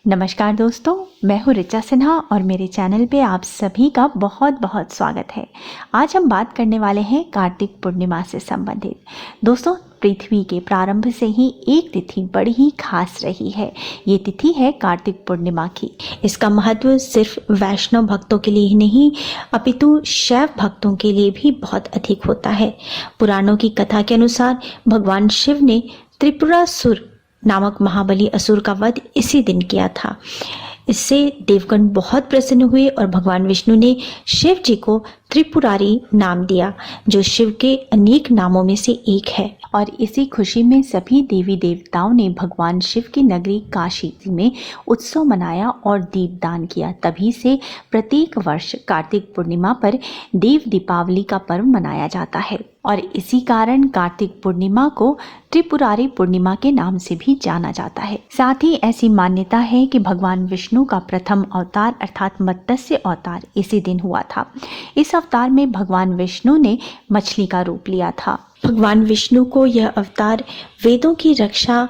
नमस्कार दोस्तों, मैं हूँ ऋचा सिन्हा और मेरे चैनल पे आप सभी का बहुत बहुत स्वागत है। आज हम बात करने वाले हैं कार्तिक पूर्णिमा से संबंधित। दोस्तों, पृथ्वी के प्रारंभ से ही एक तिथि बड़ी ही खास रही है। ये तिथि है कार्तिक पूर्णिमा की। इसका महत्व सिर्फ वैष्णव भक्तों के लिए ही नहीं अपितु शैव भक्तों के लिए भी बहुत अधिक होता है। पुराणों की कथा के अनुसार भगवान शिव ने त्रिपुरासुर नामक महाबली असुर का वध इसी दिन किया था। इससे देवगण बहुत प्रसन्न हुए और भगवान विष्णु ने शिव जी को त्रिपुरारी नाम दिया, जो शिव के अनेक नामों में से एक है। और इसी खुशी में सभी देवी देवताओं ने भगवान शिव की नगरी काशी में उत्सव मनाया और दीपदान किया। तभी से प्रत्येक वर्ष कार्तिक पूर्णिमा पर देव दीपावली का पर्व मनाया जाता है और इसी कारण कार्तिक पूर्णिमा को त्रिपुरारी पूर्णिमा के नाम से भी जाना जाता है। साथ ही ऐसी मान्यता है कि भगवान विष्णु का प्रथम अवतार अर्थात मत्स्य अवतार इसी दिन हुआ था। इस अवतार में भगवान विष्णु ने मछली का रूप लिया था। भगवान विष्णु को यह अवतार वेदों की रक्षा,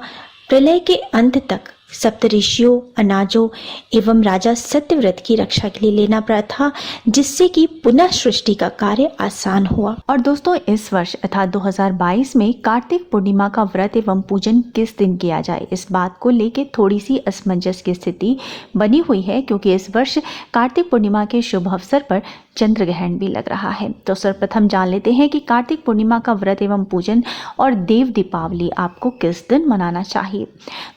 प्रलय के अंत तक सप्तऋषियों, अनाजों एवं राजा सत्यव्रत की रक्षा के लिए लेना पड़ा था, जिससे कि पुनः सृष्टि का कार्य आसान हुआ। और दोस्तों, इस वर्ष अर्थात 2022 में कार्तिक पूर्णिमा का व्रत एवं पूजन किस दिन किया जाए, इस बात को लेकर थोड़ी सी असमंजस की स्थिति बनी हुई है, क्योंकि इस वर्ष कार्तिक पूर्णिमा के शुभ अवसर पर चंद्र ग्रहण भी लग रहा है। तो सर्वप्रथम जान लेते हैं कि कार्तिक पूर्णिमा का व्रत एवं पूजन और देव दीपावली आपको किस दिन मनाना चाहिए।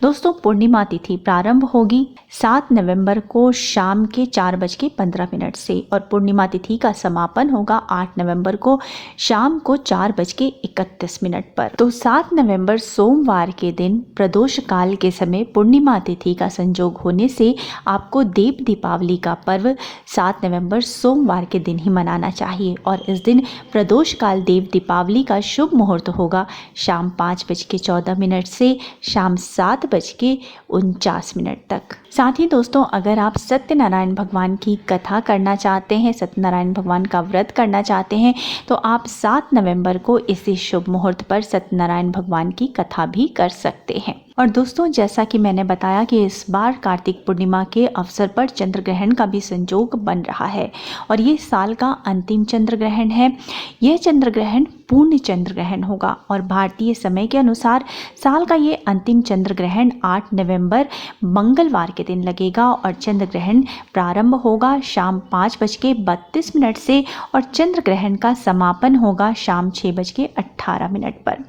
दोस्तों, पूर्णिमा तिथि प्रारंभ होगी 7 नवंबर को शाम के 4:15 से और पूर्णिमा तिथि का समापन होगा 8 नवंबर को शाम को 4:31 पर। तो 7 नवंबर सोमवार के दिन प्रदोष काल के समय पूर्णिमा तिथि का संयोग होने से आपको देव दीपावली का पर्व 7 नवंबर सोमवार के दिन ही मनाना चाहिए। और इस दिन प्रदोष काल देव दीपावली का शुभ मुहूर्त होगा शाम 5:14 से शाम 7:49 तक। साथ ही दोस्तों, अगर आप सत्यनारायण भगवान की कथा करना चाहते हैं, सत्यनारायण भगवान का व्रत करना चाहते हैं, तो आप 7 नवंबर को इसी शुभ मुहूर्त पर सत्यनारायण भगवान की कथा भी कर सकते हैं। और दोस्तों, जैसा कि मैंने बताया कि इस बार कार्तिक पूर्णिमा के अवसर पर चंद्र ग्रहण का भी संयोग बन रहा है और ये साल का अंतिम चंद्र ग्रहण है। यह चंद्र ग्रहण पूर्ण चंद्र ग्रहण होगा और भारतीय समय के अनुसार साल का ये अंतिम चंद्र ग्रहण 8 नवंबर मंगलवार के दिन लगेगा और चंद्र ग्रहण प्रारंभ होगा शाम 5:32 से और चंद्र ग्रहण का समापन होगा शाम 6:18 पर।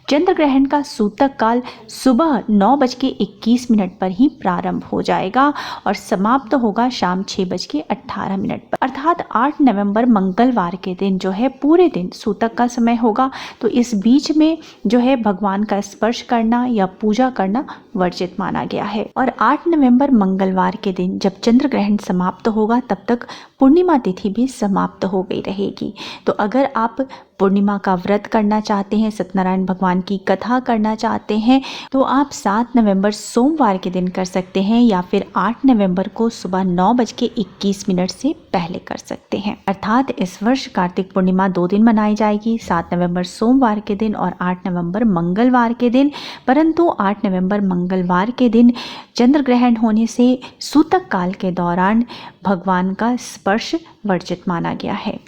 चंद्र ग्रहण का सूतक काल सुबह 9:21 पर ही प्रारंभ हो जाएगा और समाप्त होगा शाम 6:18 पर। अर्थात 8 नवंबर मंगलवार के दिन जो है पूरे दिन सूतक का समय होगा। तो इस बीच में जो है भगवान का स्पर्श करना या पूजा करना वर्जित माना गया है। और 8 नवंबर मंगलवार के दिन जब चंद्र ग्रहण समाप्त होगा तब तक पूर्णिमा तिथि भी समाप्त हो गई रहेगी। तो अगर आप पूर्णिमा का व्रत करना चाहते हैं, सत्यनारायण भगवान की कथा करना चाहते हैं, तो आप 7 नवंबर सोमवार के दिन कर सकते हैं या फिर 8 नवंबर को सुबह 9:21 से पहले कर सकते हैं। अर्थात इस वर्ष कार्तिक पूर्णिमा 2 दिन मनाई जाएगी, 7 नवंबर सोमवार के दिन और 8 नवंबर मंगलवार के दिन। परंतु 8 नवंबर मंगलवार के दिन चंद्र ग्रहण होने से सूतक काल के दौरान भगवान का स्पर्श वर्जित माना गया है।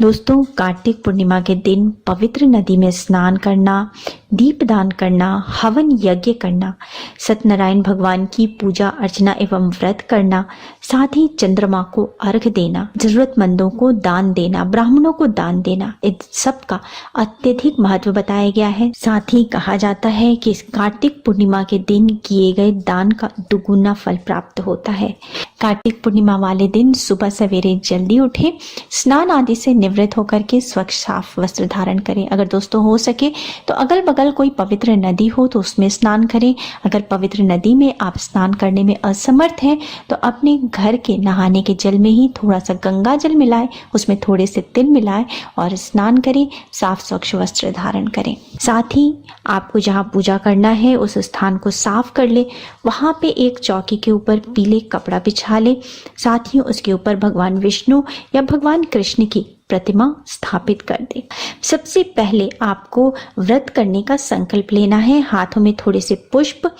दोस्तों, कार्तिक पूर्णिमा के दिन पवित्र नदी में स्नान करना, दीपदान करना, हवन यज्ञ करना, सत्यनारायण भगवान की पूजा अर्चना एवं व्रत करना, साथ ही चंद्रमा को अर्घ देना, जरूरतमंदों को दान देना, ब्राह्मणों को दान देना, इन सब का अत्यधिक महत्व बताया गया है। साथ ही कहा जाता है कि कार्तिक पूर्णिमा के दिन किए गए दान का दुगुना फल प्राप्त होता है। कार्तिक पूर्णिमा वाले दिन सुबह सवेरे जल्दी उठे, स्नान आदि से निवृत्त होकर के स्वच्छ साफ वस्त्र धारण करें। अगर दोस्तों हो सके तो अगल बगल कोई पवित्र नदी हो तो उसमें स्नान करें। अगर पवित्र नदी में आप स्नान करने में असमर्थ हैं तो अपने घर के नहाने के जल में ही थोड़ा सा गंगा जल मिलाएं, उसमें थोड़े से तिल मिलाएं और स्नान करें, साफ स्वच्छ वस्त्र धारण करें। साथ ही आपको जहाँ पूजा करना है उस स्थान को साफ कर ले, वहाँ पे एक चौकी के ऊपर पीले कपड़ा बिछा ले, साथ ही उसके ऊपर भगवान विष्णु या भगवान कृष्ण की प्रतिमा स्थापित कर दे। सबसे पहले आपको व्रत करने का संकल्प लेना है। हाथों में थोड़े से पुष्प,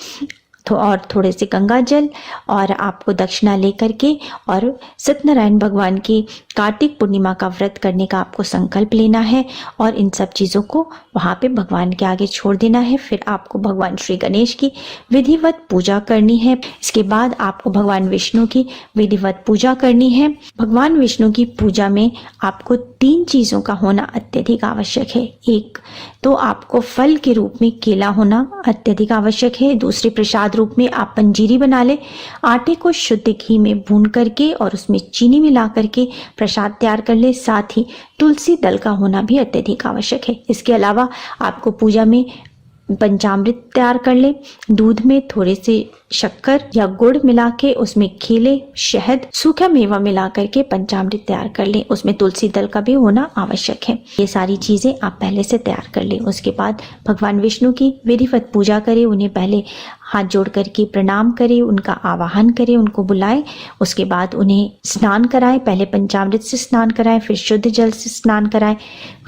और थोड़े से गंगा जल और आपको दक्षिणा लेकर के और सत्यनारायण भगवान की कार्तिक पूर्णिमा का व्रत करने का आपको संकल्प लेना है और इन सब चीज़ों को वहाँ पे भगवान के आगे छोड़ देना है। फिर आपको भगवान श्री गणेश की विधिवत पूजा करनी है। इसके बाद आपको भगवान विष्णु की विधिवत पूजा करनी है। भगवान विष्णु की पूजा में आपको 3 चीज़ों का होना अत्यधिक आवश्यक है। एक तो आपको फल के रूप में केला होना अत्यधिक आवश्यक है। दूसरे प्रसाद रूप में आप पंजीरी बना ले, आटे को शुद्ध घी में भून करके और उसमें चीनी मिला करके प्रसाद तैयार कर ले। साथ ही तुलसी दल का होना भी अत्यधिक आवश्यक है। इसके अलावा आपको पूजा में पंचामृत तैयार कर ले, दूध में थोड़े से शक्कर या गुड़ मिला के उसमें केले, शहद, सूखा मेवा मिला करके पंचामृत तैयार कर ले। उसमें तुलसी दल का भी होना आवश्यक है। ये सारी चीजें आप पहले से तैयार कर ले। उसके बाद भगवान विष्णु की विधिवत पूजा करें, उन्हें पहले हाथ जोड़ करके प्रणाम करें, उनका आवाहन करें, उनको बुलाएं। उसके बाद उन्हें स्नान कराएं, पहले पंचामृत से स्नान कराएं, फिर शुद्ध जल से स्नान कराएं,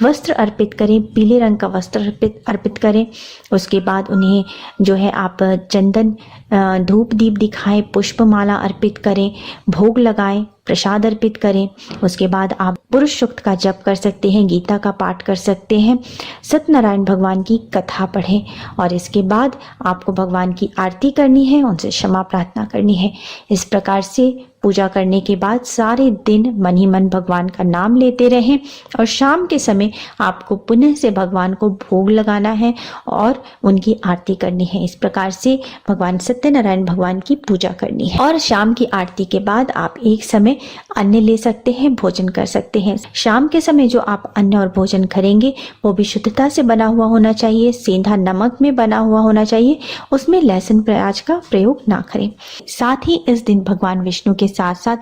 वस्त्र अर्पित करें, पीले रंग का वस्त्र अर्पित करें। उसके बाद उन्हें जो है आप चंदन, धूप दीप दिखाएं, पुष्पमाला अर्पित करें, भोग लगाएं, प्रसाद अर्पित करें। उसके बाद आप पुरुष सूक्त का जप कर सकते हैं, गीता का पाठ कर सकते हैं, सत्यनारायण भगवान की कथा पढ़ें और इसके बाद आपको भगवान की आरती करनी है, उनसे क्षमा प्रार्थना करनी है। इस प्रकार से पूजा करने के बाद सारे दिन मन ही मन भगवान का नाम लेते रहें और शाम के समय आपको पुनः से भगवान को भोग लगाना है और उनकी आरती करनी है। इस प्रकार से भगवान सत्यनारायण भगवान की पूजा करनी है। और शाम की आरती के बाद आप एक समय अन्न ले सकते हैं, भोजन कर सकते हैं। शाम के समय जो आप अन्न और भोजन करेंगे वो भी शुद्धता से बना हुआ होना चाहिए, सेंधा नमक में बना हुआ होना चाहिए, उसमें लहसुन प्याज का प्रयोग ना करें। साथ ही इस दिन भगवान विष्णु के साथ साथ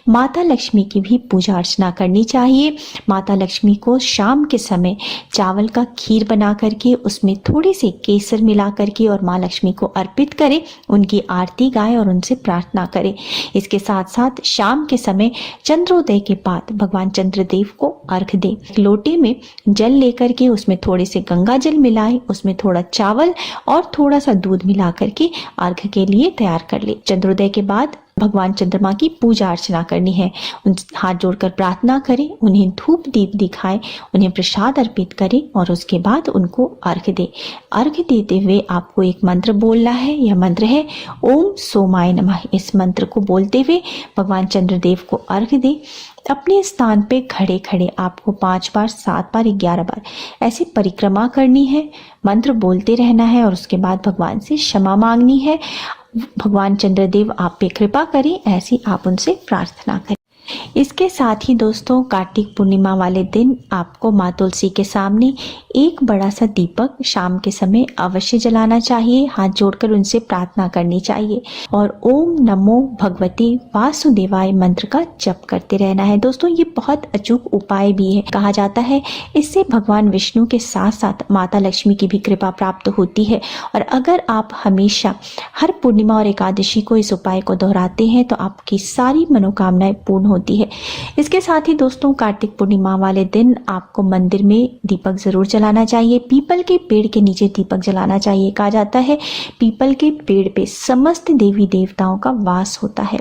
माता लक्ष्मी की भी पूजा अर्चना करनी चाहिए। माता लक्ष्मी को शाम के समय चावल का खीर बना करके उसमें थोड़ी सी केसर मिला करके और माँ लक्ष्मी को अर्पित करें, उनकी आरती गाएं और उनसे प्रार्थना करें। इसके साथ साथ शाम के समय चंद्रोदय के बाद भगवान चंद्रदेव को अर्घ दें। लोटे में जल लेकर के उसमें थोड़े से गंगा जल मिलाएं, उसमें थोड़ा चावल और थोड़ा सा दूध मिला करके अर्घ के लिए तैयार कर ले। चंद्रोदय के बाद भगवान चंद्रमा की पूजा अर्चना करनी है। उन हाथ जोड़कर प्रार्थना करें, उन्हें धूप दीप दिखाएं, उन्हें प्रसाद अर्पित करें और उसके बाद उनको अर्घ दें। अर्घ देते हुए आपको एक मंत्र बोलना है। यह मंत्र है ओम सोमाय नमः। इस मंत्र को बोलते हुए भगवान चंद्रदेव को अर्घ दें। अपने स्थान पे खड़े खड़े आपको 5 बार, 7 बार, 11 बार ऐसी परिक्रमा करनी है, मंत्र बोलते रहना है और उसके बाद भगवान से क्षमा मांगनी है। भगवान चंद्रदेव आप पे कृपा करें, ऐसी आप उनसे प्रार्थना करें। इसके साथ ही दोस्तों कार्तिक पूर्णिमा वाले दिन आपको माँ तुलसी के सामने एक बड़ा सा दीपक शाम के समय अवश्य जलाना चाहिए। हाथ जोड़कर उनसे प्रार्थना करनी चाहिए और ओम नमो भगवते वासुदेवाय मंत्र का जप करते रहना है। दोस्तों ये बहुत अचूक उपाय भी है। कहा जाता है इससे भगवान विष्णु के साथ साथ माता लक्ष्मी की भी कृपा प्राप्त होती है। और अगर आप हमेशा हर पूर्णिमा और एकादशी को इस उपाय को दोहराते हैं तो आपकी सारी मनोकामनाएं पूर्ण होती है। इसके साथ ही दोस्तों कार्तिक पूर्णिमा वाले दिन आपको मंदिर में दीपक जरूर जलाना चाहिए। पीपल के पेड़ के नीचे दीपक जलाना चाहिए। कहा जाता है पीपल के पेड़ पे समस्त देवी देवताओं का वास होता है,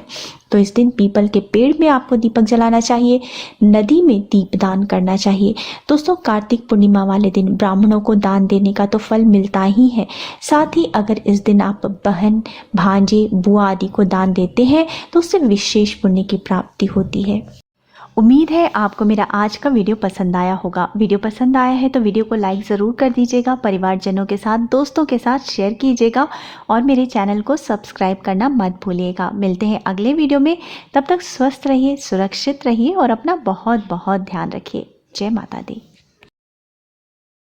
तो इस दिन पीपल के पेड़ में आपको दीपक जलाना चाहिए। नदी में दीपदान करना चाहिए। दोस्तों कार्तिक पूर्णिमा वाले दिन ब्राह्मणों को दान देने का तो फल मिलता ही है, साथ ही अगर इस दिन आप बहन, भांजे, बुआ आदि को दान देते हैं तो उससे विशेष पुण्य की प्राप्ति होती है। उम्मीद है आपको मेरा आज का वीडियो पसंद आया होगा। वीडियो पसंद आया है तो वीडियो को लाइक ज़रूर कर दीजिएगा, परिवारजनों के साथ, दोस्तों के साथ शेयर कीजिएगा और मेरे चैनल को सब्सक्राइब करना मत भूलिएगा। मिलते हैं अगले वीडियो में, तब तक स्वस्थ रहिए, सुरक्षित रहिए और अपना बहुत बहुत ध्यान रखिए। जय माता दी।